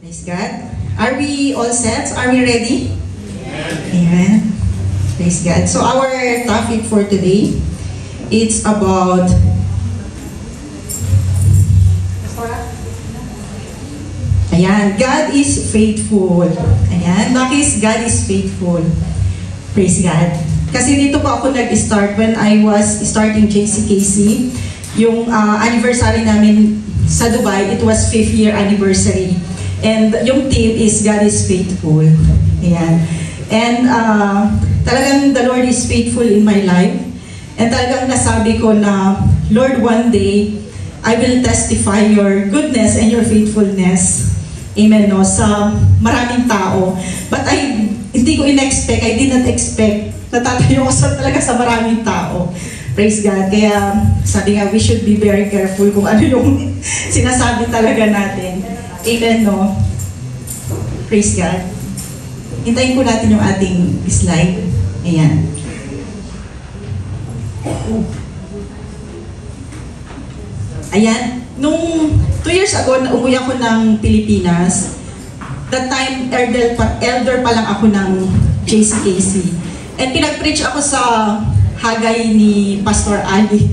Praise God. Are we all set? Are we ready? Amen. Praise God. So our topic for today, it's about God is faithful. Bakit God is faithful? Praise God. Kasi dito po ako nag-start when I was starting JCKC. Yung anniversary namin sa Dubai, it was 5th year anniversary. And yung theme is God is faithful. And talagang the Lord is faithful in my life. And talagang nasabi ko na, Lord, one day, I will testify your goodness and your faithfulness. Amen, no? Sa maraming tao. But hindi ko in-expect, I did not expect na tatayo ko talaga sa maraming tao. Praise God. Kaya sabi nga, we should be very careful kung ano yung sinasabi talaga natin. Amen, no? Praise God. Hintayin po natin yung ating slide. Ayan. Ayan. Nung 2 years ago, umuwi ako ng Pilipinas. That time, elder pa lang ako ng JCKC. And pinag-preach ako sa Hagay ni Pastor Ali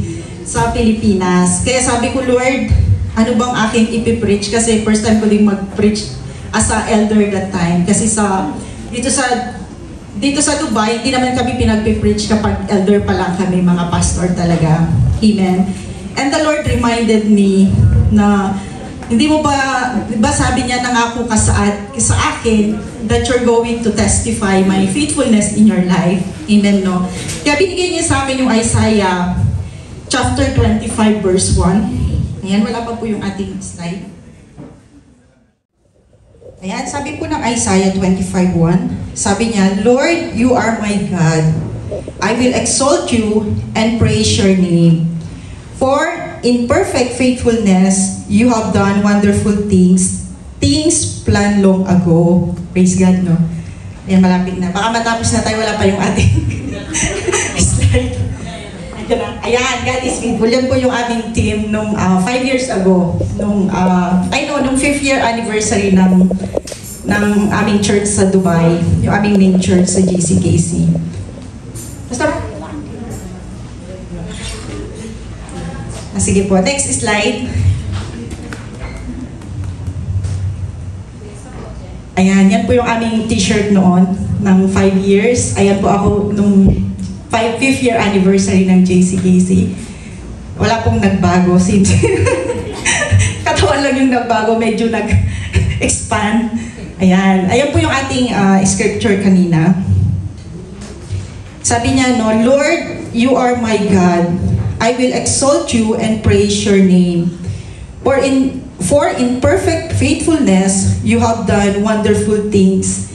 sa Pilipinas. Kaya sabi ko, Lord, ano bang aking ipipreach? Kasi first time ko din mag-preach as a elder that time. Kasi dito sa Dubai, hindi naman kami pinag-preach kapag elder pa lang kami, mga pastor talaga. Amen. And the Lord reminded me na hindi mo ba sabi niya, nangako ka sa akin that you're going to testify my faithfulness in your life. Amen, no? Kaya binigay niya sa amin yung Isaiah chapter 25 verse 1. Ayan, wala pa po yung ating slide. Ayan, sabi po ng Isaiah 25:1, sabi niya, Lord, you are my God. I will exalt you and praise your name. For in perfect faithfulness, you have done wonderful things planned long ago. Praise God, no? Ayan, malapit na. Baka matapos na tayo, wala pa yung ating slide. Ayan, God is faithful. Yan po yung aming team nung 5 years ago. Nung 5th year anniversary ng aming church sa Dubai. Yung aming main church sa JCKC. Basta sige po, next slide. Ayan, yan po yung aming t-shirt noon ng 5 years. Ayan po ako nung 5th year anniversary ng JCKC. Wala pong nagbago since katawan lang yung nagbago, medyo nag-expand. Ayan, ayan po yung ating scripture kanina. Sabi niya, no, Lord, you are my God. I will exalt you and praise your name. For in perfect faithfulness, you have done wonderful things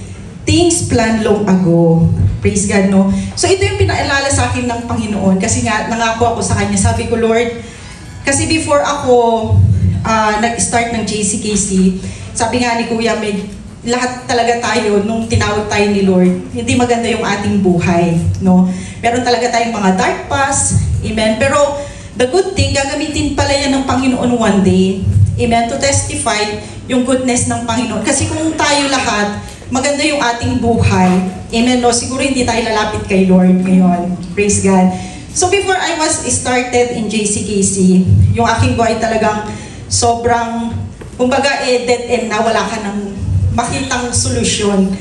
planned long ago. Praise God, no? So ito yung pinaalala sa akin ng Panginoon kasi nga nangako ako sa Kanya. Sabi ko, Lord, kasi before ako nag-start ng JCKC, sabi nga ni Kuya, lahat talaga tayo, nung tinawag tayo ni Lord, hindi maganda yung ating buhay, no? Meron talaga tayong mga dark past, amen? Pero the good thing, gagamitin pala yan ng Panginoon one day, amen? To testify yung goodness ng Panginoon. Kasi kung tayo lahat, maganda yung ating buhay, amen? No? Siguro hindi tayo lalapit kay Lord ngayon. Praise God. So before I was started in JCKC, yung aking buhay talagang sobrang, kumbaga dead end na, wala ka ng makitang solusyon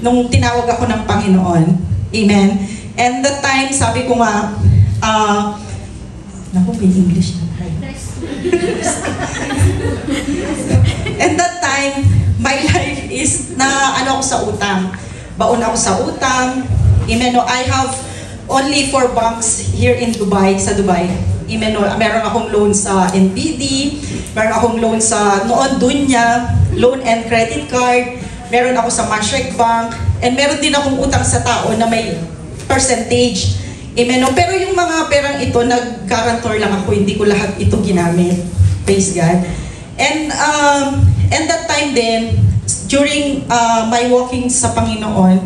nung tinawag ako ng Panginoon. Amen? And that time, sabi ko nga, may English na tayo. And that time, my life is ako sa utang. Baon ako sa utang. Amen? No, I have only 4 banks here in Dubai, sa Dubai. Amen? No, meron akong loan sa NBD, meron akong loan sa Dunya, loan and credit card, meron ako sa Mashreq Bank, and meron din akong utang sa tao na may percentage. Amen. No? Pero yung mga perang ito, nag-guarantor lang ako, hindi ko lahat ito ginamit. Praise God. And that time din, during my walking sa Panginoon,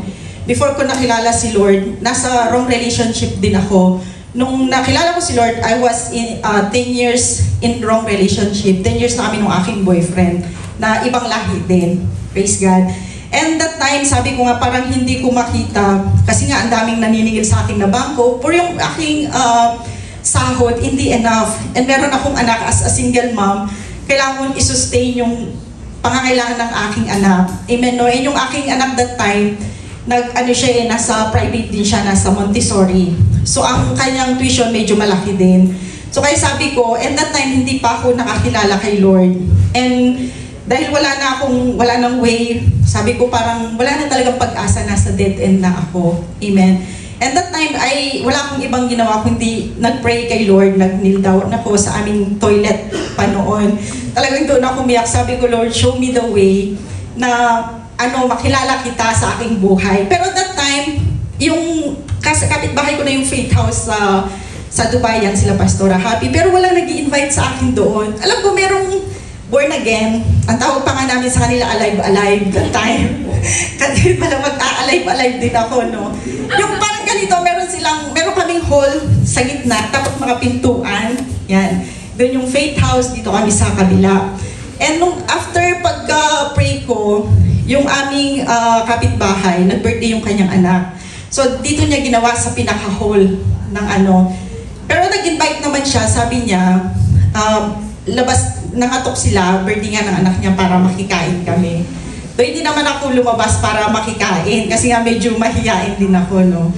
before ko nakilala si Lord, nasa wrong relationship din ako. Nung nakilala ko si Lord, I was in 10 years in wrong relationship. 10 years na kami nung aking boyfriend. na ibang lahi din. Praise God. And that time, sabi ko nga parang hindi ko makita kasi nga ang daming naniningil sa akin na bangko for yung aking sahod, hindi enough. And meron akong anak as a single mom, kailangan i-sustain yung pangangailangan ng aking anak. Amen, no? And yung aking anak that time, nasa private din siya, nasa Montessori. So ang kanyang tuition medyo malaki din. So kaya sabi ko, and that time hindi pa ako nakakilala kay Lord. And dahil wala nang way, sabi ko parang wala na talagang pag-asa, nasa dead end na ako. Amen. And that time wala akong ibang ginawa kundi nag-pray kay Lord, nag-kneel down ako sa aming toilet pa noon. Talagang doon ako umiyak. Sabi ko, Lord, show me the way na makilala kita sa aking buhay. Pero that time, yung kapitbahay ko na yung Faith House sa Dubai, yan sila Pastora Happy. Pero wala nag-i-invite sa akin doon. Alam ko, merong born again. Ang tawag pa nga namin sa kanila, alive that time. Kasi pala mag-a-alive din ako, no? Yung parang ganito, meron kaming hall sa gitna, tapos mga pintuan. Yan. Doon yung Faith House, dito kami sa kabila. And nung after pagka-pray ko, yung aming kapitbahay, nag-birthday yung kanyang anak. So dito niya ginawa sa pinaka-hall ng Pero nag-invite naman siya, sabi niya, nangatok sila, birthday nga ng anak niya para makikain kami. So hindi naman ako lumabas para makikain kasi nga medyo mahihain din ako, no.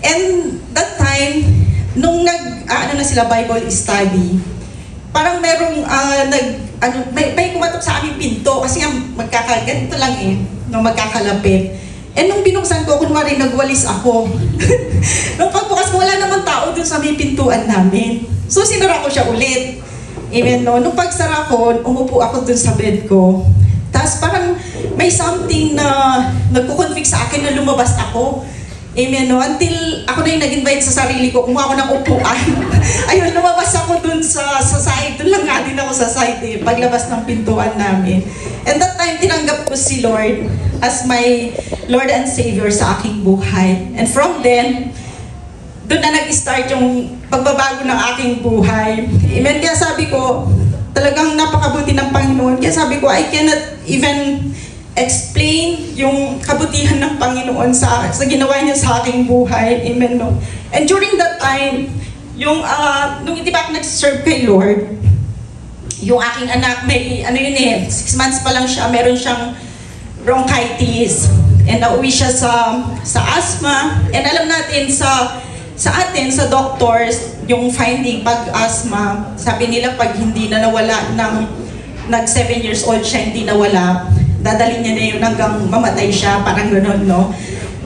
And that time, nung na sila Bible study, parang merong may kumatok sa aming pinto kasi nga ganito lang no, magkakalapit. And nung binuksan ko, kunwari nagwalis ako. Nung pagbukas ko, wala namang tao dun sa may pintuan namin. So sinara ko siya ulit. Amen, no? Nung pagsara ko, umupo ako dun sa bed ko. Tapos parang may something na nagko-convict sa akin na lumabas ako. Amen, no? Until ako na yung nag-invite sa sarili ko, kumuha ako ng upuan. Ayun, lumabas ako dun sa side. Dun lang nga din ako sa side paglabas ng pintuan namin. And that time, tinanggap ko si Lord as my Lord and Savior sa aking buhay. And from then, doon na nag-start yung pagbabago ng aking buhay. Amen, kaya sabi ko, talagang napakabuti ng Panginoon. Kaya sabi ko, I cannot even explain yung kabutihan ng Panginoon sa ginawa niya sa aking buhay. Amen, no? And during that time, nung hindi pa ako nag-serve kay Lord, yung aking anak, may 6 months pa lang siya, meron siyang bronchitis. And nauwi siya sa asthma. And alam natin sa doctors, yung finding pag asthma, sabi nila pag hindi na nawala nag 7 years old siya, hindi nawala, dadalhin niya na yun hanggang mamatay siya, parang gano'n, no?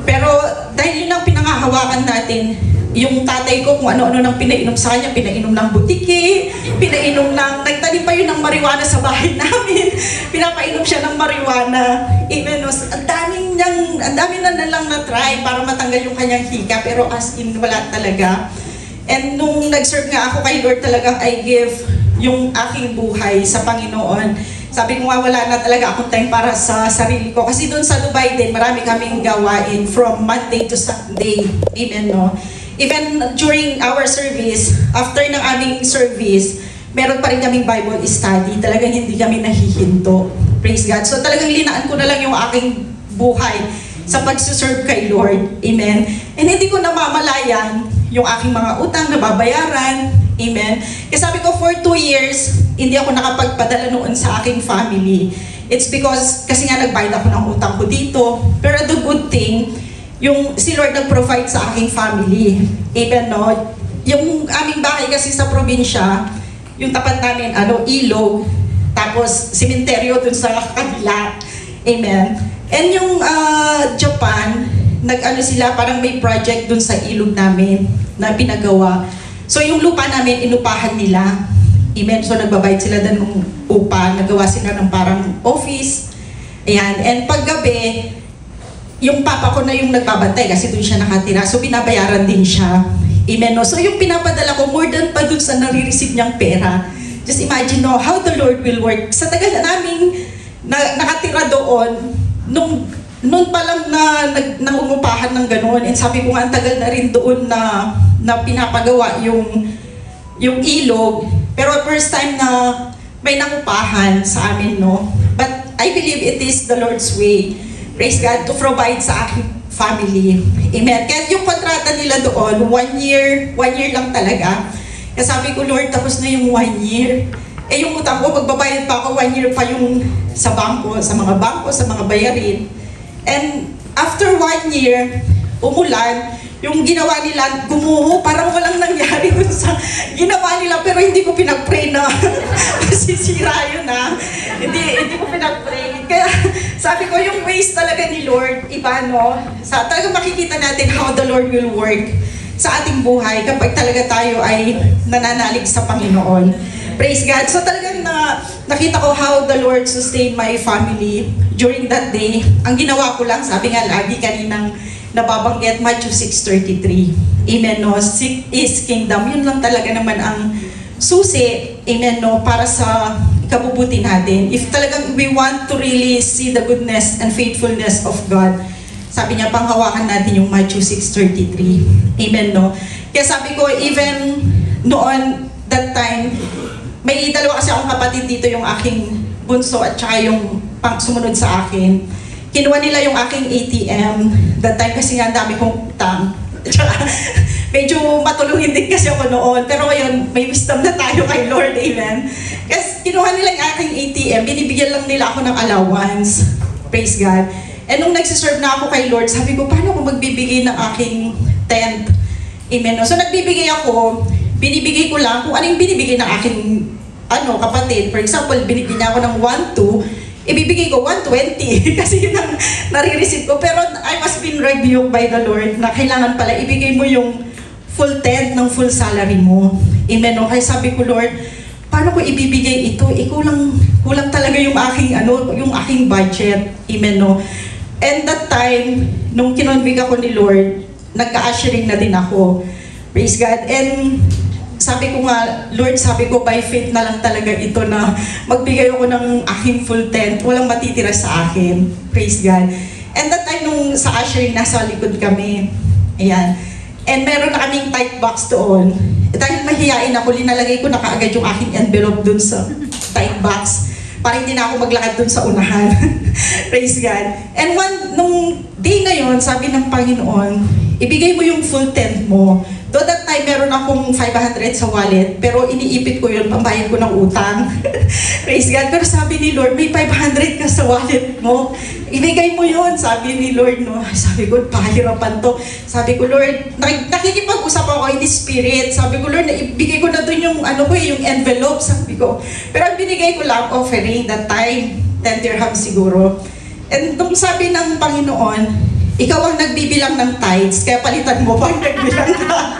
Pero dahil yun ang pinangahawakan natin, yung tatay ko kung ano-ano nang pinainom sa kanya, pinainom ng butiki, nagtanim pa yun ng marijuana sa bahay namin, pinapainom siya ng marijuana. Even ang dami na lang na-try para matanggal yung kanyang hika, pero as in, wala talaga. And nung nag-serve nga ako kay Lord, talagang I give yung aking buhay sa Panginoon. Sabi ko nga, wala na talaga akong time para sa sarili ko. Kasi doon sa Dubai din, marami kaming gawain from Monday to Sunday. Amen, no? Even during our service, after ng aming service, meron pa rin kaming Bible study. Talagang hindi kami nahihinto. Praise God. So talagang linaan ko na lang yung aking buhay sa pagsuserve kay Lord. Amen. And hindi ko namamalayan yung aking mga utang na babayaran. Amen. Kasi sabi ko, for 2 years, hindi ako nakapagpadala noon sa aking family. It's because, kasi nga nagbayad ako ng utang ko dito. Pero the good thing, yung si Lord nag-provide sa aking family. Amen, no? Yung aming bahay kasi sa probinsya, yung tapat namin, ilog, tapos sementeryo dun sa kabila. Amen. And yung Japan, sila, parang may project dun sa ilog namin na pinagawa. So yung lupa namin, inupahan nila. Amen. So nagbabayad sila din ng upa, nagawa sila ng parang office. Ayan. And paggabi, yung papa ko na yung nagbabantay kasi doon siya nakatira. So binabayaran din siya. Amen. No? So yung pinapadala ko, more than pa doon sa nare-receive niyang pera. Just imagine how the Lord will work. Sa tagal na naming nakatira doon, noon pa lang nangungupahan ng gano'n. And sabi ko nga, ang tagal na rin doon na pinapagawa yung ilog. Pero first time na may nangupahan sa amin, no? But I believe it is the Lord's way, praise God, to provide sa aking family. Amen. Kaya yung kontrata nila doon, 1 year lang talaga. Kaya sabi ko, Lord, tapos na yung 1 year. Eh yung utang ko, magbabayad pa ako 1 year pa yung sa bangko, sa mga bangko, sa mga bayarin. And after 1 year, umulan, yung ginawa nila, gumuho, parang walang nangyari dun sa ginawa nila, pero hindi ko pinag-pray na masisira yun na. Hindi ko pinag-pray. Kaya sabi ko, yung ways talaga ni Lord, iba, no? Talagang makikita natin how the Lord will work sa ating buhay kapag talaga tayo ay nananalig sa Panginoon. Praise God. So talagang nakita ko how the Lord sustained my family during that day. Ang ginawa ko lang, sabi nga lagi kaninang nababanggit, Matthew 6:33. Amen, no? Seek His kingdom. Yun lang talaga naman ang susi, amen, no? Para sa ikabubuti natin. If talagang we want to really see the goodness and faithfulness of God, sabi niya, panghawakan natin yung Matthew 6:33. Amen, no? Kaya sabi ko, even noon, that time, may dalawa kasi akong kapatid dito, yung aking bunso at saka yung sumunod sa akin. Kinuha nila yung aking ATM that time kasi nga dami kong utang. Medyo matulungin din kasi ako noon. Pero ngayon, may wisdom na tayo kay Lord. Amen. Kasi kinuha nila yung aking ATM, binibigyan lang nila ako ng allowance. Praise God. And nung nagsiserve na ako kay Lord, sabi ko, paano ako magbibigay ng aking tenth? Amen. So nagbibigay ako, binibigay ko lang kung ano yung binibigay ng aking kapatid. For example, binibigyan niya ako ng 1-2, ibibigay ko 120 kasi yun ang nare-receive ko. Pero I was being rebuked by the Lord na kailangan pala ibigay mo yung full tenth ng full salary mo. Amen. No? Kaya sabi ko, Lord, paano ko ibibigay ito? Kulang talaga yung aking budget. Amen. No? And that time, nung kinonbig ako ni Lord, nagka-ushering na din ako. Praise God. And sabi ko nga, Lord, sabi ko, by faith na lang talaga ito na magbigay ako ng aking full tenth. Walang matitira sa akin. Praise God. And that time, nung sa ushering, nasa likod kami. Ayan. And meron na kaming tight box doon. Dahil mahihain ako, linalagay ko na kaagad yung aking envelope dun sa tight box. Para hindi na ako maglakad dun sa unahan. Praise God. And nung day na yon, sabi ng Panginoon, ibigay mo yung full tenth mo. Though that time, meron akong 500 sa wallet, pero iniipit ko yun, pambayad ko ng utang. Praise God. Pero sabi ni Lord, may 500 ka sa wallet mo. Ibigay mo yun, sabi ni Lord, no? Sabi ko, pahirapan to. Sabi ko, Lord, nakikipag-usap ako in the Spirit. Sabi ko, Lord, ibigay ko na dun yung, yung envelope, sabi ko. Pero ang binigay ko lang, offering that time, 10 dirham siguro. And nung sabi ng Panginoon, ikaw ang nagbibilang ng tithes, kaya palitan mo pag nagbilang ka.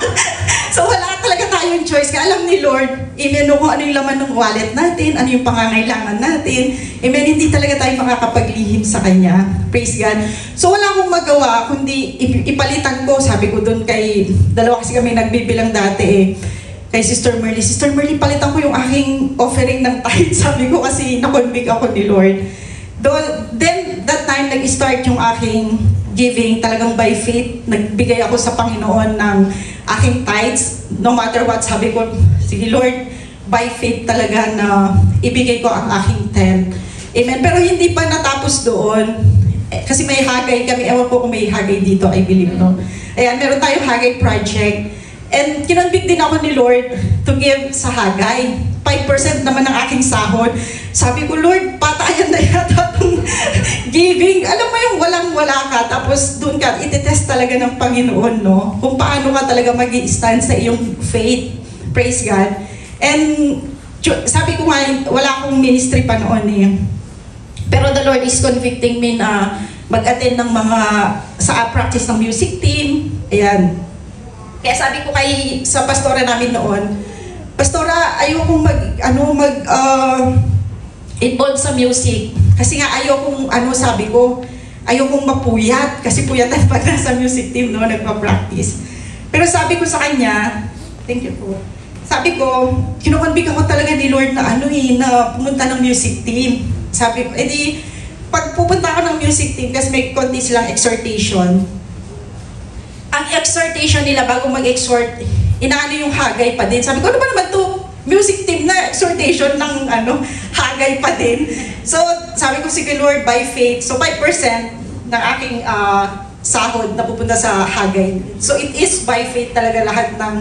So wala talaga tayong choice. Kaya alam ni Lord, amen, kung ano yung laman ng wallet natin, ano yung pangangailangan natin. Amen, hindi talaga tayo makakapaglihim sa Kanya. Praise God. So wala akong magawa, kundi ipalitan ko. Sabi ko doon dalawa kasi kami nagbibilang dati kay Sister Merly. Sister Merly, palitan ko yung aking offering ng tithes. Sabi ko kasi nakonbig ako ni Lord. Then, that time, nag-start yung aking giving, talagang by faith, nagbigay ako sa Panginoon ng aking tithes. No matter what, sabi ko, sige Lord, by faith talaga na ibigay ko ang aking tenth. Amen. Pero hindi pa natapos doon. Kasi may hagay kami, ewan ko kung may hagay dito, I believe, no? Ayan, meron tayong hagay project. And kinonbig din ako ni Lord to give sa hagay. 5% naman ng aking sahod. Sabi ko, Lord, patayan na yata itong giving. Alam mo yung walang-wala ka, tapos doon ka, ititest talaga ng Panginoon, no? Kung paano ka talaga mag-i-stand sa iyong faith. Praise God. And sabi ko nga, wala akong ministry pa noon eh. Pero the Lord is convicting me na mag-attend ng sa practice ng music team. Ayan. Kaya sabi ko sa pastora namin noon, Pastora, ayokong involve sa music. Kasi nga ayokong, sabi ko, ayokong mapuyat. Kasi puyatan pag nasa music team, no, nagpa-practice. Pero sabi ko sa kanya, thank you po. Sabi ko, kinukonbig ako talaga ni Lord na na pumunta ng music team. Sabi ko, edi, pag pupunta ako ng music team, kasi may konti silang exhortation. Ang exhortation nila bago mag-exhort, inaano yung hagay pa din. Sabi ko, ano ba naman to? music team na exhortation ng Hagay pa din. So, sabi ko, sige Lord, by faith, so 5% ng aking sahod na pupunta sa Hagay. So, it is by faith talaga lahat ng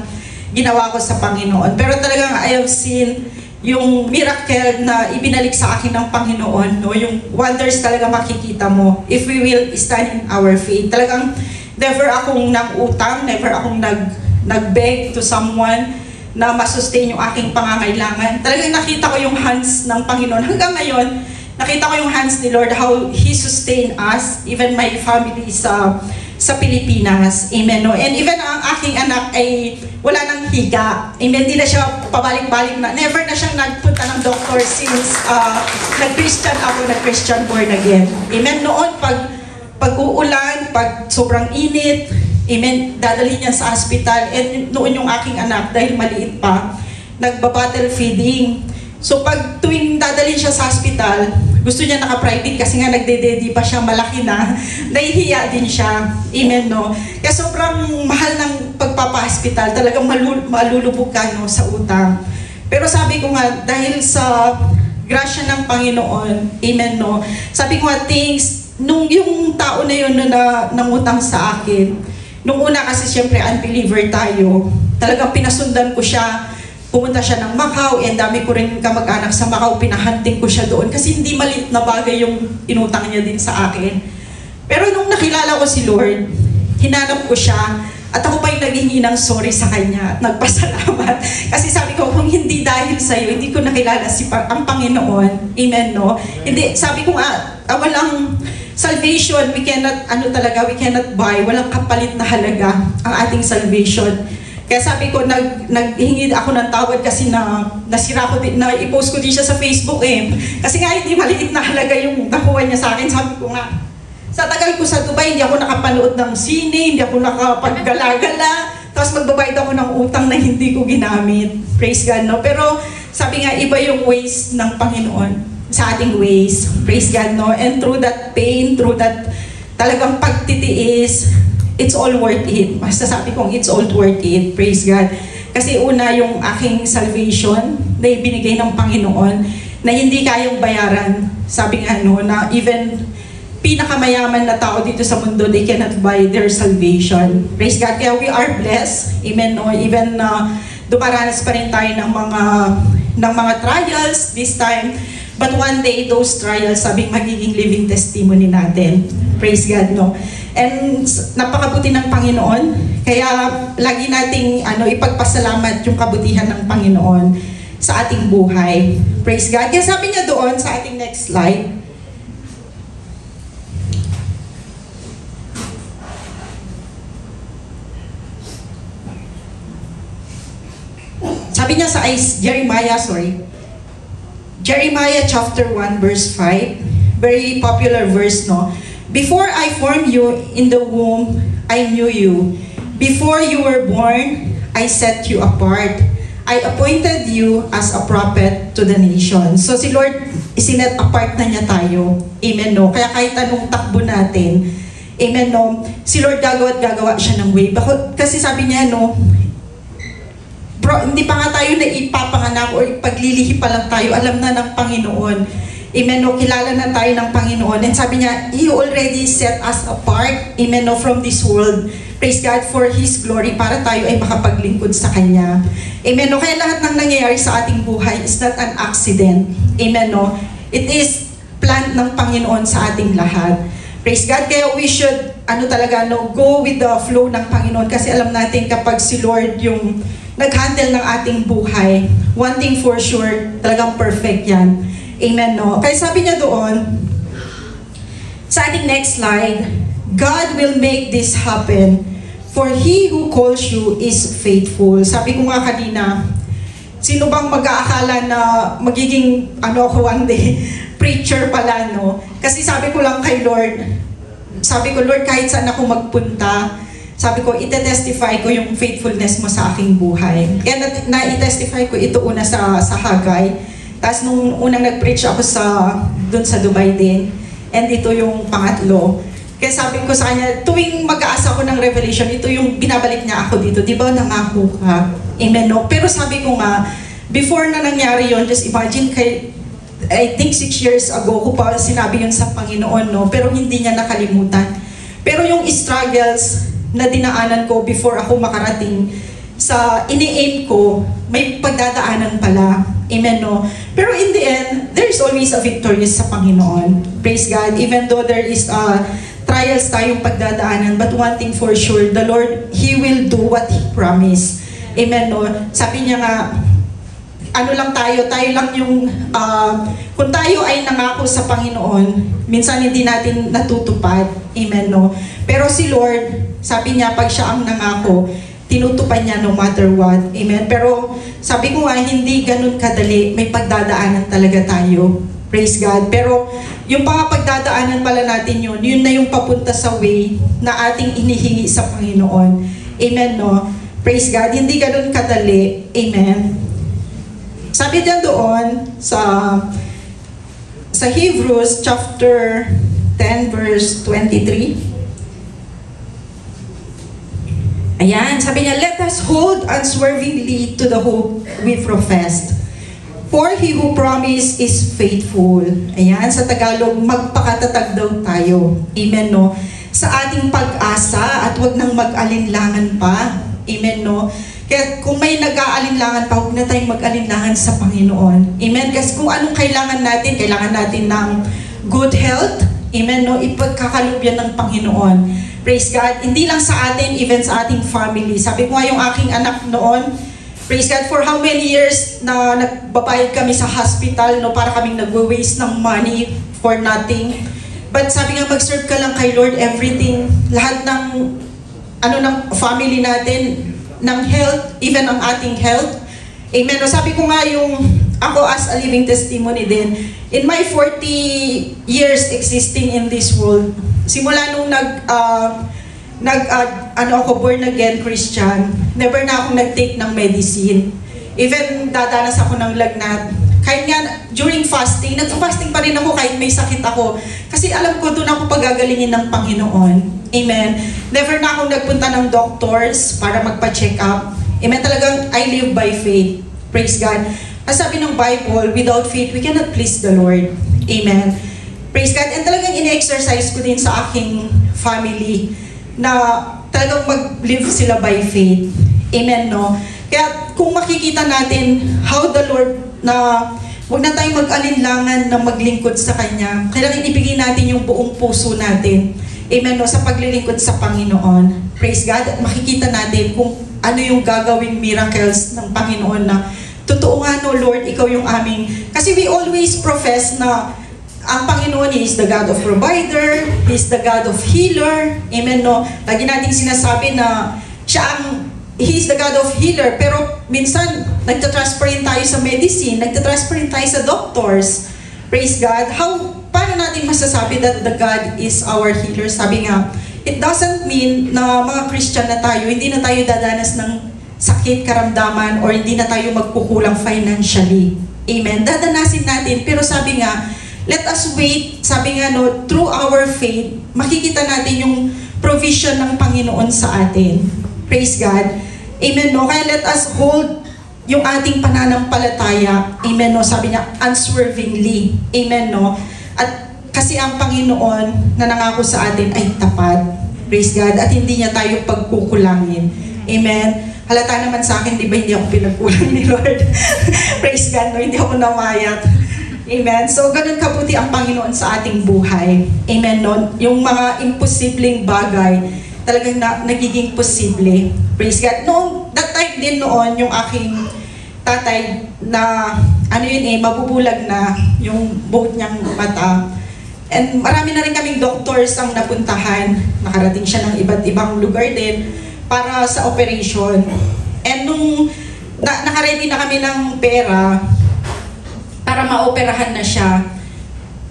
ginawa ko sa Panginoon. Pero talagang I have seen yung miracle na ibinalik sa akin ng Panginoon, no? Yung wonders talaga makikita mo if we will stand in our faith. Talagang never akong nang-utang, never akong nag-beg to someone na masustain yung aking pangangailangan. Talagang nakita ko yung hands ng Panginoon. Hanggang ngayon, nakita ko yung hands ni Lord, how He sustained us, even my family sa Pilipinas. Amen. No? And even ang aking anak ay wala nang higa. Amen. Hindi na siya pabalik-balik na. Never na siyang nagpunta ng doctor since nag-Christian ako, nag-Christian born again. Amen. Noon, pag uulan, pag sobrang init, amen, dadalhin niya sa hospital. And noon yung aking anak, dahil maliit pa, nagba-bottle feeding. So pag tuwing dadalhin siya sa hospital, gusto niya naka-private kasi nga nagde-daddy pa siya, malaki na, nahihiya din siya. Amen, no? Kaya sobrang mahal ng pagpapa-hospital, talagang malulubog ka, no, sa utang. Pero sabi ko nga, dahil sa grasya ng Panginoon, amen, no? Sabi ko nga, nung yung tao na yun na nangutang sa akin, nung una kasi siyempre unbeliever tayo, talagang pinasundan ko siya, pumunta siya ng Macau, and dami ko rin kamag-anak sa Macau, pinahunting ko siya doon kasi hindi maliit na bagay yung inutang niya din sa akin. Pero nung nakilala ko si Lord, hinanap ko siya, at ako pa yung naghingi ng sorry sa kanya at nagpasalamat. Kasi sabi ko, kung hindi dahil sa'yo, hindi ko nakilala ang Panginoon. Amen, no? Hindi, sabi ko nga, walang salvation, we cannot buy, walang kapalit na halaga ang ating salvation. Kaya sabi ko, naghingi ako ng tawad kasi nasira ko din, i-post ko din siya sa Facebook eh. Kasi nga hindi maliit na halaga yung nakuha niya sa akin. Sabi ko nga, sa tagal ko sa Dubai, hindi ako nakapanood ng sine, hindi ako nakapaggala-gala, tapos magbabayad ako ng utang na hindi ko ginamit. Praise God, no? Pero sabi nga, iba yung ways ng Panginoon sa ating ways. Praise God, no? And through that pain, through that talagang pagtitiis, it's all worth it. Basta sabi kong it's all worth it. Praise God. Kasi una yung aking salvation na ibinigay ng Panginoon na hindi kayang bayaran. Sabi nga no, na even pinakamayaman na tao dito sa mundo, they cannot buy their salvation. Praise God. Kaya we are blessed. Amen. No? Even dumaranas pa rin tayo ng mga trials this time. But one day, those trials, sabing magiging living testimony natin. Praise God, no? And napakabuti ng Panginoon. Kaya lagi nating ipagpasalamat yung kabutihan ng Panginoon sa ating buhay. Praise God. Kaya sabi niya doon sa ating next slide, sabi niya sa Jeremiah chapter 1 verse 5, very popular verse, no? Before I formed you in the womb, I knew you. Before you were born, I set you apart. I appointed you as a prophet to the nations. So si Lord, isinet apart na niya tayo. Amen, no? Kaya kahit anong takbo natin, amen, no? Si Lord gagawa siya ng way. Kasi sabi niya, no, bro, hindi pa nga tayo na ipapanganak o paglilihi pa lang tayo, alam na ng Panginoon. Amen, no? Kilala na tayo ng Panginoon. And sabi niya, He already set us apart, amen, no, from this world. Praise God for His glory para tayo ay makapaglingkod sa Kanya. Amen, no? Kaya lahat ng nangyayari sa ating buhay is not an accident. Amen, no? It is plan ng Panginoon sa ating lahat. Praise God. Kaya we should, go with the flow ng Panginoon kasi alam natin kapag si Lord yung nag-handle ng ating buhay, one thing for sure, talagang perfect yan. Amen, no? Kaya sabi niya doon, sa ating next slide, God will make this happen, for He who calls you is faithful. Sabi ko nga kanina, sino bang mag-aakala na magiging, ako one day, preacher pala, no? Kasi sabi ko lang kay Lord, Lord, kahit saan ako magpunta, sabi ko, ite-testify ko yung faithfulness mo sa aking buhay. Kaya na-i-testify ko ito una sa Hagay. Tapos nung unang nag-preach ako dun sa Dubai din. And ito yung pangatlo. Kaya sabi ko sa kanya, tuwing mag-aasa ko ng revelation, ito yung binabalik niya ako dito. Di ba nangako ka? Amen, no? Pero sabi ko nga, before na nangyari yon, just imagine I think 6 years ago ko pa sinabi yun sa Panginoon, no? Pero hindi niya nakalimutan. Pero yung struggles na dinaanan ko before ako makarating sa ini-aim ko, may pagdadaanan pala. Amen, no? Pero in the end, there is always a victorious sa Panginoon. Praise God. Even though there is trials tayong pagdadaanan, but one thing for sure, the Lord, He will do what He promised. Amen, no? Sabi niya nga, ano lang tayo lang yung, kung tayo ay nangako sa Panginoon, minsan hindi natin natutupad. Amen, no? Pero si Lord, sabi niya, pag siya ang nangako, tinutupad niya no matter what. Amen? Pero sabi ko nga, hindi ganun kadali. May pagdadaanan talaga tayo. Praise God. Pero yung pagdadaanan pala natin yun na yung papunta sa way na ating inihingi sa Panginoon. Amen, no? Praise God. Hindi ganun kadali. Amen? Sabi niya doon sa Hebrews chapter 10 verse 23. Ayan, sabi niya, let us hold unswervingly to the hope we professed. For He who promised is faithful. Ayan, sa Tagalog, magpakatatag daw tayo. Amen, no? Sa ating pag-asa at wag nang mag-alinlangan pa. Amen, no? Kaya kung may nag-aalinlangan pa, huwag na tayong mag-alinlangan sa Panginoon. Amen? Kasi kung anong kailangan natin ng good health. Amen, no? Ipagkakaloob yan ng Panginoon. Praise God. Hindi lang sa atin, even sa ating family. Sabi ko nga yung aking anak noon, praise God, for how many years na nagbabayad kami sa hospital, no? Para kaming nagwe-waste ng money for nothing. But sabi nga, mag-serve ka lang kay Lord, everything, lahat ng, ng family natin, ng health, even ang ating health. Amen. O sabi ko nga ako as a living testimony din, in my 40 years existing in this world, simula nung ako born again Christian, never na akong nag-take ng medicine. Even dadanas ako ng lagnat. Kahit nga during fasting, nag-fasting pa rin ako kahit may sakit ako. Kasi alam ko doon ako pagagalingin ng Panginoon. Amen. Never na akong nagpunta ng doctors para magpa-check up. Amen. Talagang I live by faith. Praise God. As sabi ng Bible, without faith, we cannot please the Lord. Amen. Praise God. And talagang in-exercise ko din sa aking family na talagang mag-live sila by faith. Amen, no? Kaya kung makikita natin how the Lord na huwag na tayong mag-alinlangan na maglingkod sa Kanya. Kailangan ibigay natin yung buong puso natin. Amen, no? Sa paglilingkod sa Panginoon. Praise God. At makikita natin kung ano yung gagawing miracles ng Panginoon na totoo nga, no, Lord, Ikaw yung aming... Kasi we always profess na ang Panginoon is the God of provider, He is the God of healer. Amen, no? Lagi natin sinasabi na He is the God of healer, pero minsan nagtatransfer rin tayo sa medicine, nagtatransfer rin tayo sa doctors. Praise God. Paano natin masasabi that the God is our healer? Sabi nga, it doesn't mean na mga Christian na tayo, hindi na tayo dadanas ng sakit, karamdaman, or hindi na tayo magkukulang financially. Amen. Dadanasin natin, pero sabi nga, let us wait, sabi nga, no, through our faith, makikita natin yung provision ng Panginoon sa atin. Praise God. Amen, no? Kaya let us hold yung ating pananampalataya. Amen, no? Sabi niya, unswervingly. Amen, no? At kasi ang Panginoon na nangako sa atin ay tapat. Praise God. At hindi niya tayo pagkukulangin. Amen. Halata naman sa akin, di ba hindi ako pinagkulang ni Lord? Praise God, no? Hindi ako namayat. Amen. So, ganun kabuti ang Panginoon sa ating buhay. Amen, no? Yung mga imposibleng bagay, talagang nagiging posible. Praise God. Noong, that time din noon, yung aking tatay na, mabubulag na yung buhok niyang mata. And marami na rin kaming doctors ang napuntahan. Nakarating siya ng iba't ibang lugar din para sa operation. And nung nakaready na kami ng pera para maoperahan na siya,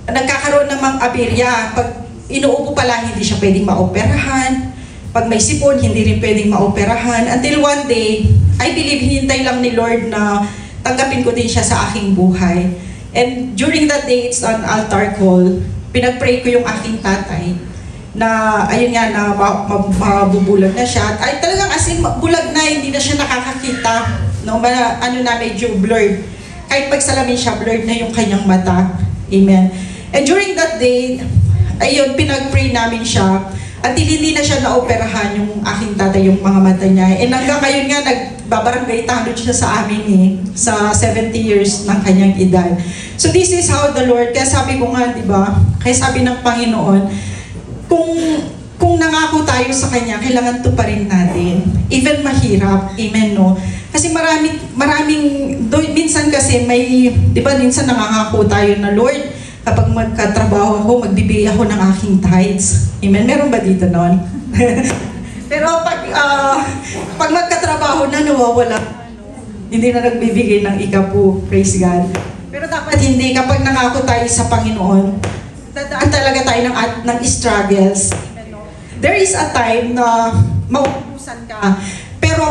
nagkakaroon namang aberya. Pag inuupo pala, hindi siya pwedeng maoperahan. Pag may sipon, hindi rin pwedeng maoperahan. Until one day, I believe hinintay lang ni Lord na tanggapin ko din siya sa aking buhay. And during that day, it's an altar call. Pinag-pray ko yung aking tatay na, ayun nga, na mabubulag na siya. Ay talagang as in, bulag na, hindi na siya nakakakita no? Ano na, medyo blurred. Kahit pagsalamin siya, blurred na yung kanyang mata. Amen. And during that day, ayun, pinag-pray namin siya. At hindi na siya naoperahan yung aking tatay, yung mga mata niya. And hanggang ngayon nga, nagbabarangay tanod siya sa amin sa 70 years ng kanyang edad. So this is how the Lord, kaya sabi ko nga, di ba, kaya sabi ng Panginoon, kung nangako tayo sa Kanya, kailangan tuparin natin. Even mahirap, amen, no? Kasi minsan kasi may, di ba, minsan nangangako tayo na, Lord, kapag magkatrabaho ako, magbibigay ako ng aking tithes. Amen? Meron ba dito nun? Pero pag magkatrabaho na, nawawala. Hindi na nagbibigay ng ikapu. Praise God. Pero dapat hindi. Kapag nangako tayo sa Panginoon, dadaan talaga tayo ng struggles. There is a time na mauubusan ka. Pero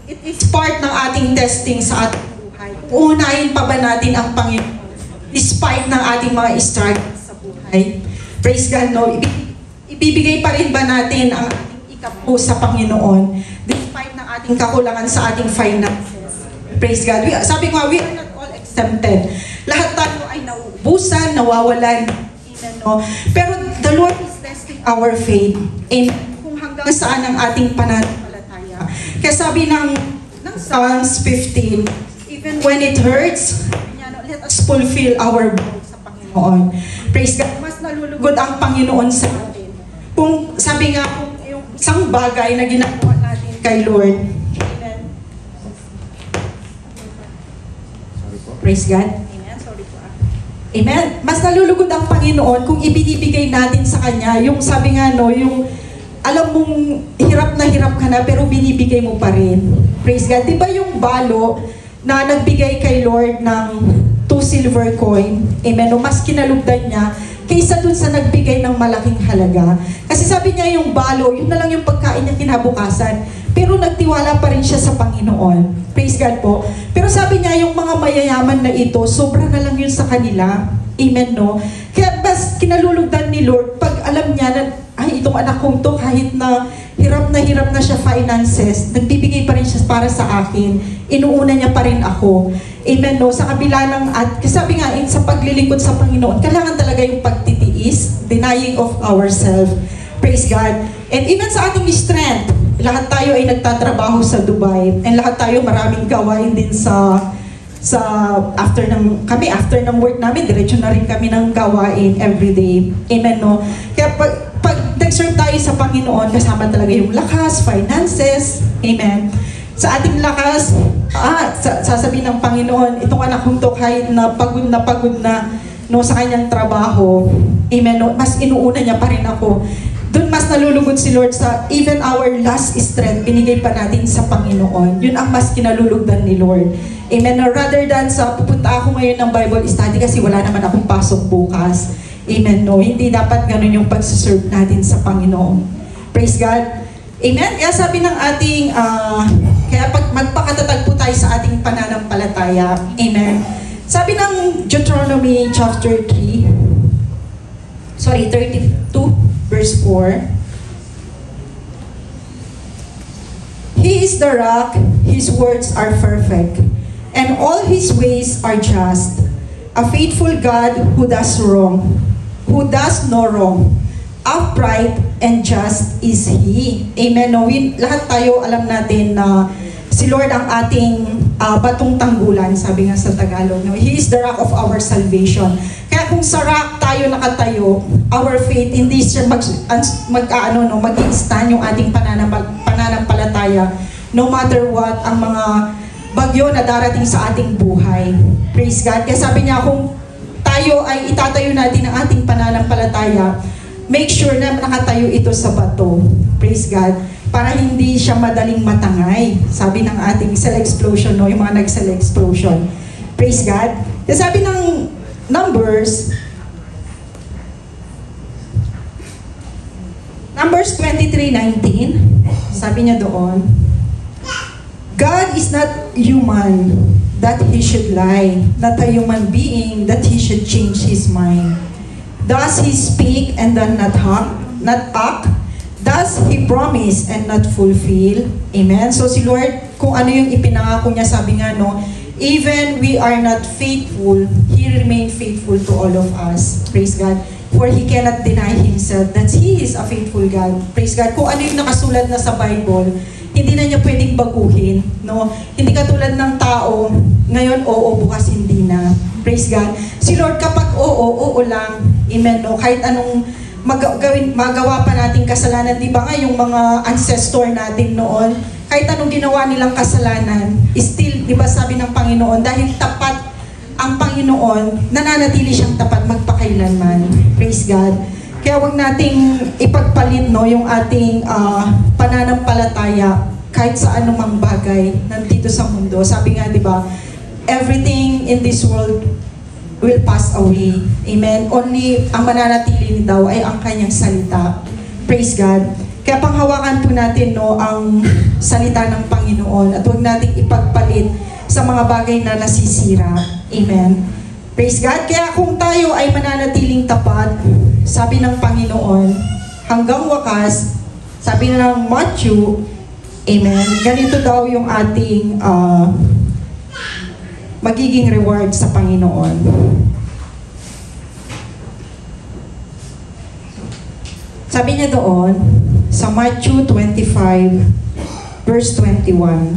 it is part ng ating testing sa ating buhay. Uunahin pa ba natin ang Panginoon despite ng ating mga struggles sa buhay? Praise God, no? Ibibigay pa rin ba natin ang ating ikapu sa Panginoon despite ng ating kakulangan sa ating finances? Praise God. Sabi ko, we are not all exempted. Lahat tayo ay nauubusan, nawawalan. Amen, no? Pero the Lord is testing our faith. Amen. Kung hanggang saan ang ating pananampalataya. Kaya sabi ng Psalms 15, even when it hurts, let us fulfill our vow sa Panginoon. Praise God. Mas nalulugod ang Panginoon sa atin. Kung sabi nga, kung yung isang bagay na ginagawa natin kay Lord. Amen. Praise God. Amen. Sorry po. Amen. Mas nalulugod ang Panginoon kung ibinibigay natin sa Kanya. Yung sabi nga, no, yung alam mong hirap ka na pero binibigay mo pa rin. Praise God. Diba yung balo na nagbigay kay Lord ng 2 silver coin, amen, o mas kinalugdan niya kaysa dun sa nagbigay ng malaking halaga. Kasi sabi niya yung balo, yun na lang yung pagkain niya kinabukasan, pero nagtiwala pa rin siya sa Panginoon. Praise God po. Pero sabi niya yung mga mayayaman na ito, sobra na lang yun sa kanila. Amen, no? Kaya mas kinalulugdan ni Lord pag alam niya na, ay, itong anak kong to, kahit na hirap na siya finances, nagbibigay pa rin siya para sa akin. Inuuna niya pa rin ako. Amen, no? Sa kabila ng, at sabi nga, sa paglilingkod sa Panginoon, kailangan talaga yung pagtitiis, denying of ourselves. Praise God. And even sa ating strength, lahat tayo ay nagtatrabaho sa Dubai. And lahat tayo maraming gawain din after ng work namin, diretso na rin kami ng gawain everyday. Amen, no? Kaya pag nag-serve tayo sa Panginoon, kasama talaga yung lakas, finances. Amen. Sa ating lakas, sasabihin ng Panginoon, itong anak kong to kahit na pagod na no, sa kanyang trabaho, amen, no, mas inuuna niya pa rin ako. Doon mas nalulugod si Lord sa even our last strength, binigay pa natin sa Panginoon. Yun ang mas kinalulugdan ni Lord. Amen. No, rather than sa pupunta ako ngayon ng Bible study kasi wala naman akong pasok bukas. Amen, no? Hindi dapat ganun yung pagsiserve natin sa Panginoon. Praise God. Amen? Kaya sabi ng ating, kaya pag magpakatatag po tayo sa ating pananampalataya. Amen? Sabi ng Deuteronomy chapter 32, verse 4. He is the rock, His words are perfect, and all His ways are just. A faithful God who does no wrong. Upright and just is He. Amen. No? Lahat tayo alam natin na si Lord ang ating batong tanggulan, sabi nga sa Tagalog. No? He is the rock of our salvation. Kaya kung sa rock tayo nakatayo, our faith, hindi siya mag-i-stand yung ating pananampalataya, no matter what ang mga bagyo na darating sa ating buhay. Praise God. Kaya sabi niya, kung tayo ay itatayo natin ang ating pananampalataya, make sure na nakatayo ito sa bato. Praise God. Para hindi siya madaling matangay. Sabi ng ating cell explosion, no? Yung mga nag-cell explosion. Praise God. Kaya sabi ng Numbers 23:19, sabi niya doon, God is not human that He should lie, not a human being that He should change His mind. Does He speak and then not act? Does He promise and not fulfill? Amen? So si Lord, kung ano yung ipinangako niya. Sabi nga, no, even we are not faithful, He remain faithful to all of us. Praise God. For He cannot deny Himself that He is a faithful God. Praise God. Kung ano yung nakasulat na sa Bible, hindi na niya pwedeng baguhin. No? Hindi katulad ng tao, ngayon oo, bukas hindi na. Praise God. Si Lord kapag oo lang. Amen. No? Kahit anong magawa pa nating kasalanan. Di ba nga yung mga ancestor natin noon, kahit anong ginawa nilang kasalanan, still, di ba sabi ng Panginoon, dahil tapat ang Panginoon, nananatili siyang tapat magpakailanman. Praise God. Kaya wag nating ipagpalit, no, yung ating pananampalataya kahit sa anumang bagay nandito sa mundo. Sabi nga, di ba, everything in this world will pass away. Amen? Only ang mananatili daw ay ang kanyang salita. Praise God. Kaya panghawakan po natin, no, ang salita ng Panginoon at huwag nating ipagpalit sa mga bagay na nasisira. Amen? Praise God. Kaya kung tayo ay mananatiling tapat, sabi ng Panginoon, hanggang wakas, sabi na ng Matthew, amen, ganito daw yung ating magiging reward sa Panginoon. Sabi niya doon, sa Matthew 25, verse 21,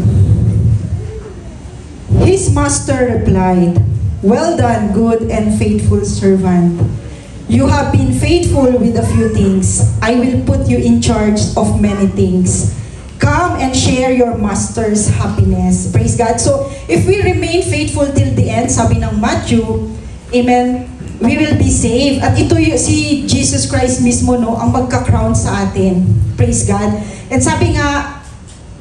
His master replied, "Well done, good and faithful servant. You have been faithful with a few things. I will put you in charge of many things. Come and share your master's happiness." Praise God. So, if we remain faithful till the end, sabi ng Matthew, amen, we will be saved. At ito si Jesus Christ mismo, no, ang magka-crown sa atin. Praise God. And sabi nga,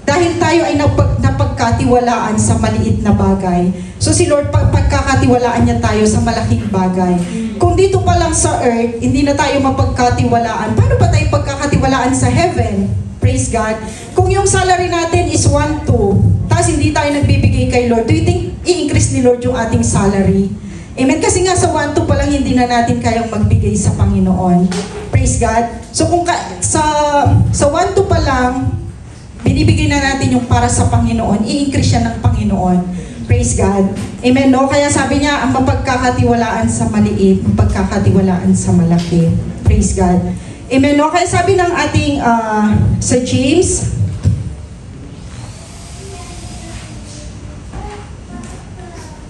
dahil tayo ay napagkatiwalaan sa maliit na bagay, so si Lord, pagkakatiwalaan niya tayo sa malaking bagay. Kung dito pa lang sa earth, hindi na tayo mapagkatiwalaan, paano pa tayo pagkakatiwalaan sa heaven? Praise God. Kung yung salary natin is 1-2, tapos hindi tayo nagbibigay kay Lord, do you think i-increase ni Lord yung ating salary? Amen? Kasi nga sa 1-2 pa lang, hindi na natin kayang magbigay sa Panginoon. Praise God. So kung sa 1-2 pa lang, binibigay na natin yung para sa Panginoon, i-increase siya ng Panginoon. Praise God. Amen, no? Kaya sabi niya, ang mapagkakatiwalaan sa maliit, mapagkakatiwalaan sa malaki. Praise God. Amen, no? Kaya sabi ng ating sa James,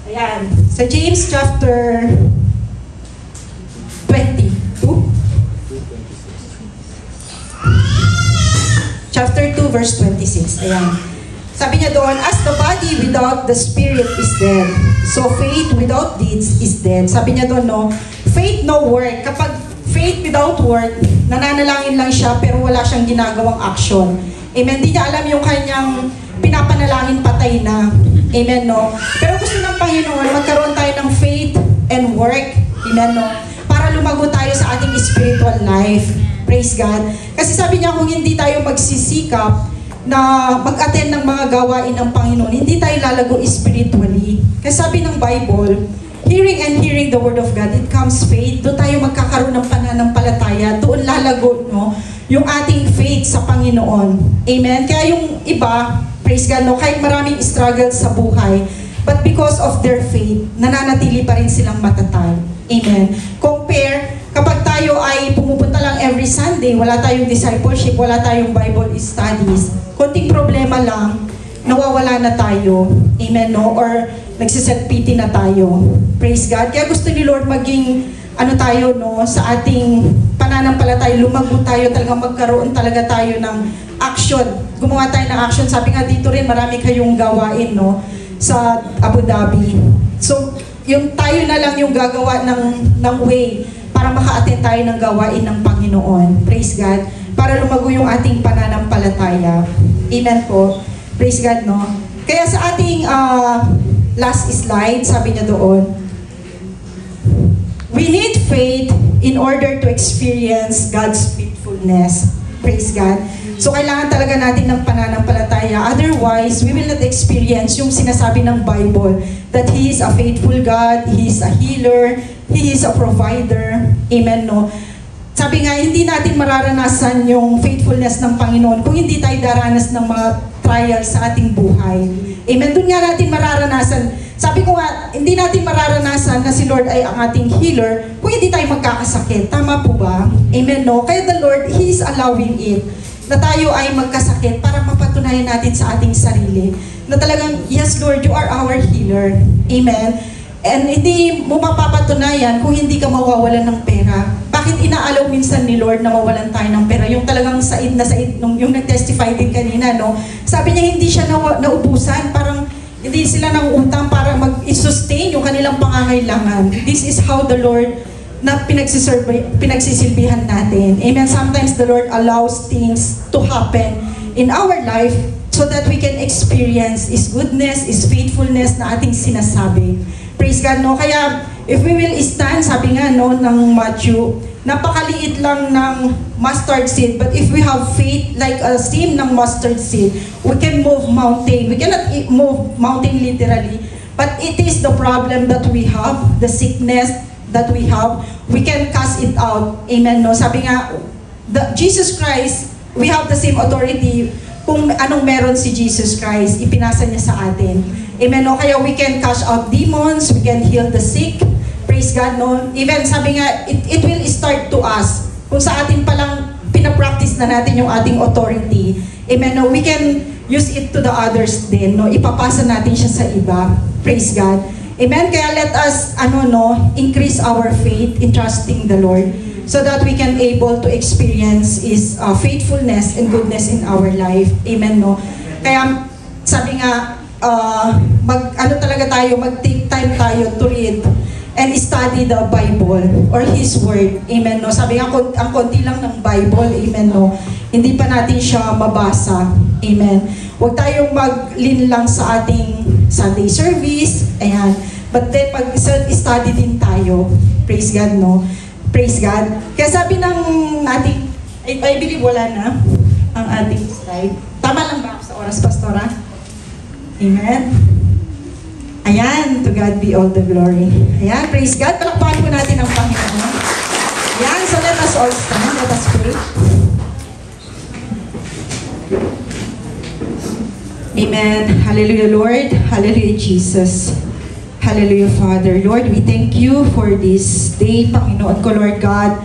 ayan, sa James chapter 22, chapter 2, verse 26. Ayan. Sabi niya doon, as the body without the spirit is dead, so faith without deeds is dead. Sabi niya doon, no, faith no work. Kapag faith without work, nananalangin lang siya pero wala siyang ginagawang action. Amen. Di niya alam yung kanyang pinapanalangin patay na. Amen, no? Pero gusto ng Panginoon, magkaroon tayo ng faith and work. Amen, no? Para lumago tayo sa ating spiritual life. Praise God. Kasi sabi niya, kung hindi tayo magsisikap na mag-attend ng mga gawain ng Panginoon, hindi tayo lalago spiritually. Kasi sabi ng Bible, hearing and hearing the Word of God, it comes faith. Doon tayo magkakaroon ng pananampalataya. Doon lalago, no, yung ating faith sa Panginoon. Amen? Kaya yung iba, praise God, no, kahit maraming struggle sa buhay, but because of their faith, nananatili pa rin silang matatag. Amen? Compare, kapag tayo ay pumupunta lang every Sunday, wala tayong discipleship, wala tayong Bible studies, konting problema lang, nawawala na tayo. Amen, no? Or nagsiself-pity na tayo. Praise God. Kaya gusto ni Lord maging, tayo, no, sa ating pananampalataya, lumago tayo, talagang magkaroon talaga tayo ng action. Gumawa tayo ng action. Sabi nga dito rin, marami kayong gawain, no, sa Abu Dhabi. So, yung tayo na lang yung gagawa ng way para maka-attend tayo ng gawain ng Panginoon. Praise God. Para lumago yung ating pananampalataya. Amen po. Praise God, no? Kaya sa ating last slide, sabi niya doon, we need faith in order to experience God's faithfulness. Praise God. So, kailangan talaga natin ng pananampalataya. Otherwise, we will not experience yung sinasabi ng Bible that He is a faithful God, He is a healer, He is a provider. Amen, no? Sabi nga, hindi natin mararanasan yung faithfulness ng Panginoon kung hindi tayo daranas ng mga trials sa ating buhay. Amen. Doon nga natin mararanasan. Sabi ko nga, hindi natin mararanasan na si Lord ay ang ating healer kung hindi tayo magkakasakit. Tama po ba? Amen, no? Kaya the Lord, He is allowing it na tayo ay magkasakit para mapatunayan natin sa ating sarili na talagang, yes Lord, You are our healer. Amen. And hindi mo mapapatunayan kung hindi ka mawawalan ng pera. Bakit inaalaw minsan ni Lord na mawalan tayo ng pera? Yung talagang said, yung nag-testify din kanina, no? Sabi niya hindi siya naubusan, parang hindi sila nang utang para mag-sustain yung kanilang pangangailangan. This is how the Lord na pinagsisilbihan natin. Amen. Sometimes the Lord allows things to happen in our life so that we can experience His goodness, His faithfulness na ating sinasabi. Praise God, no? Kaya, if we will stand, sabi nga, no, ng Matthew, napakaliit lang ng mustard seed, but if we have faith like a seed ng mustard seed, we can move mountain. We cannot move mountain literally, but it is the problem that we have, the sickness that we have, we can cast it out. Amen, no? Sabi nga, Jesus Christ, we have the same authority. Kung anong meron si Jesus Christ, ipinasa niya sa atin. Amen, no? Kaya we can cast out demons, we can heal the sick. Praise God, no? Even sabi nga, it will start to us. Kung sa atin palang pinapractice na natin yung ating authority. Amen, no? We can use it to the others din, no? Ipapasa natin siya sa iba. Praise God. Amen? Kaya let us, increase our faith in trusting the Lord so that we can able to experience His faithfulness and goodness in our life. Amen, no? Kaya, sabi nga, mag-take time tayo to read and study the Bible or His Word. Amen, no? Sabi nga, ang konti lang ng Bible, amen, no? Hindi pa natin siya mabasa. Amen. Huwag tayong mag-lean lang sa ating Sunday service. Ayan. But then, mag-study din tayo. Praise God, no? Praise God. Kaya sabi ng ating, I believe wala na ang ating slide. Tama lang ba sa oras, Pastora? Amen. Ayan, to God be all the glory. Ayan, praise God. Palakpakan po natin ang Panginoon. Ayan, so let us all stand. Let us pray. Amen. Hallelujah, Lord. Hallelujah, Jesus. Hallelujah, Father. Lord, we thank You for this day, Panginoon ko, Lord God.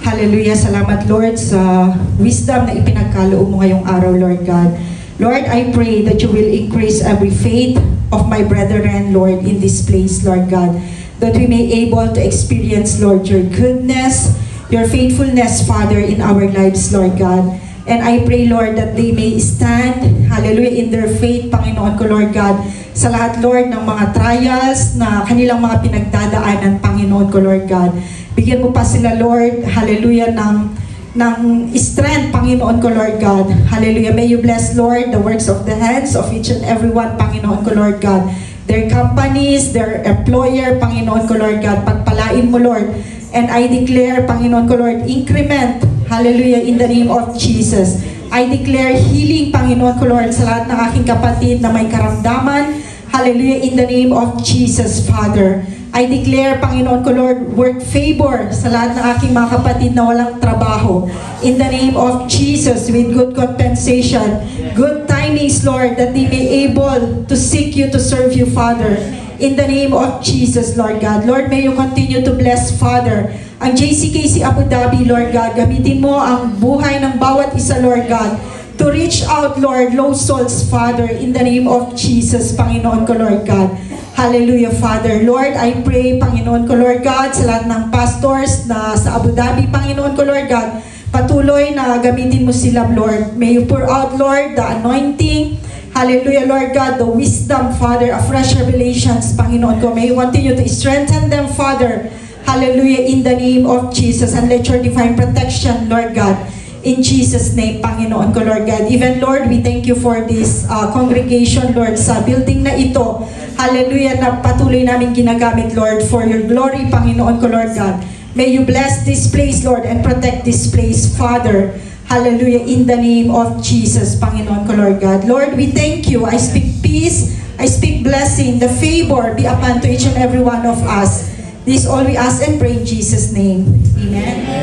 Hallelujah. Salamat, Lord, sa wisdom na ipinagkaloob mo ngayong araw, Lord God. Lord, I pray that You will increase every faith of my brethren, Lord, in this place, Lord God. That we may able to experience, Lord, Your goodness, Your faithfulness, Father, in our lives, Lord God. And I pray, Lord, that they may stand, hallelujah, in their faith, Panginoon ko, Lord God, sa lahat, Lord, ng mga trials na kanilang mga pinagdadaanan, Panginoon ko, Lord God. Bigyan mo pa sila, Lord, hallelujah, ng strength, Panginoon ko, Lord God. Hallelujah. May You bless, Lord, the works of the hands of each and every one, Panginoon ko, Lord God. Their companies, their employer, Panginoon ko, Lord God. Pagpalain mo, Lord. And I declare, Panginoon ko, Lord, increment, hallelujah, in the name of Jesus. I declare healing, Panginoon ko, Lord, sa lahat ng aking kapatid na may karamdaman. Hallelujah, in the name of Jesus, Father. I declare, Panginoon ko, Lord, work favor sa lahat ng aking mga kapatid na walang trabaho. In the name of Jesus, with good compensation, good timings, Lord, that they may able to seek You, to serve You, Father. In the name of Jesus, Lord God. Lord, may You continue to bless, Father, ang JCKC Abu Dhabi, Lord God. Gamitin mo ang buhay ng bawat isa, Lord God, to reach out, Lord, lost souls, Father, in the name of Jesus, Panginoon ko, Lord God. Hallelujah, Father. Lord, I pray, Panginoon ko, Lord God, sa lahat ng pastors na sa Abu Dhabi, Panginoon ko, Lord God, patuloy na gamitin mo sila, Lord. May You pour out, Lord, the anointing. Hallelujah, Lord God, the wisdom, Father, of fresh revelations, Panginoon ko. May You continue to strengthen them, Father. Hallelujah, in the name of Jesus. And let Your divine protection, Lord God, in Jesus' name, Panginoon ko, Lord God. Even, Lord, we thank You for this congregation, Lord, sa building na ito. Hallelujah, na patuloy namin ginagamit, Lord, for Your glory, Panginoon ko, Lord God. May You bless this place, Lord, and protect this place, Father. Hallelujah, in the name of Jesus, Panginoon ko, Lord God. Lord, we thank You. I speak peace, I speak blessing, the favor be upon to each and every one of us. This all we ask and pray in Jesus' name. Amen.